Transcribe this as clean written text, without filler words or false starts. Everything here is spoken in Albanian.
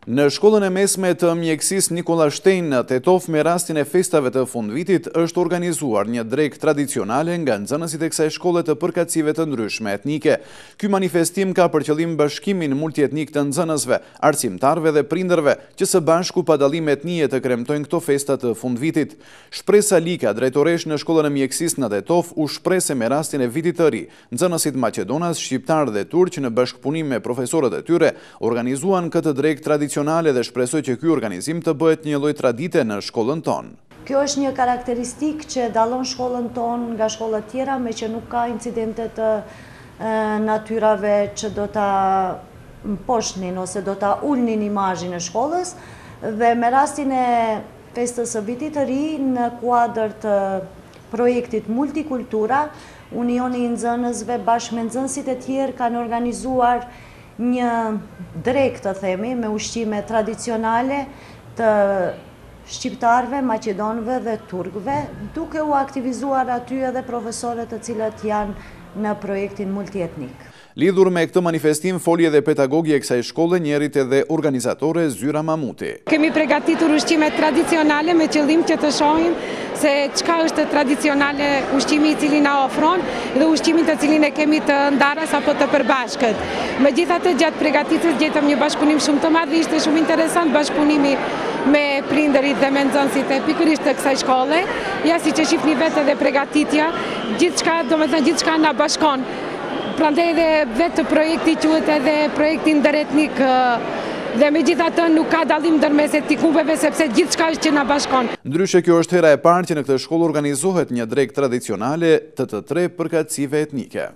Në shkollën e mesme të mjekësisë Nikola Shtejn në Tetov, me rastin e festave të fundvitit, është organizuar një drekë tradicionale nga nxënësit e kësaj shkolle të përkatësive të ndryshme etnike. Ky manifestim ka për qëllim bashkimin multietnik të nxënësve, arsimtarëve dhe prindërve, që së bashku pa dallim etnie të kremtojnë këto festa të fundvitit. Shpresa Lika, drejtoresh në shkollën e mjekësisë në Tetov, u shprese me rastin e vitit të ri. Nxënësit maqedonas, shqiptar dhe turq në bashkëpunim me profesorët e tyre organizuan këtë drekë tradicionale dhe shpresoj që ky organizim të bëhet një lloj tradite në shkollën tonë. Kjo është një karakteristikë që dallon shkollën tonë nga shkollat tjera, me që nuk ka incidente të natyrave që do ta mposhnin ose do ta ulnin imazhin e shkollës, dhe me rastin e festës së vitit të ri në kuadër të projektit Multikultura, Unioni i Nxënësve bashkë me nxënësit e tjerë kanë organizuar një drekë, të themi, me ushqime tradicionale të shqiptarëve, maqedonëve dhe turkëve, duke u aktivizuar aty edhe profesorët të cilët janë në projektin multietnik. Lidhur me këtë manifestim, foli edhe pedagogja e kësaj shkolle, njerit edhe organizatore Zyra Mamuti. Kemi përgatitur ushqime tradicionale me qëllim që të shohim se çka është tradicionale ushqimi i cili na ofron dhe ushqimin të cilin e kemi të ndaras apo të përbashkët. Megjithatë, gjatë përgatitjes gjetëm një bashkëpunim shumë të madh dhe ishte shumë interesant bashkëpunimi me prindërit dhe me nxënësit e pikërisht të kësaj shkolle. Ja, siç e shihni vetë edhe përgatitja, gjithçka na bashkon. Prandaj edhe vetë projekti quhet edhe projekti ndëretnik, dhe megjithatë nuk ka dallim ndërmes etnikëve sepse gjithçka është që na bashkon. Ndryshe, kjo është hera e parë që në këtë shkollë organizohet një drekë tradicionale të tre përkatësive etnike.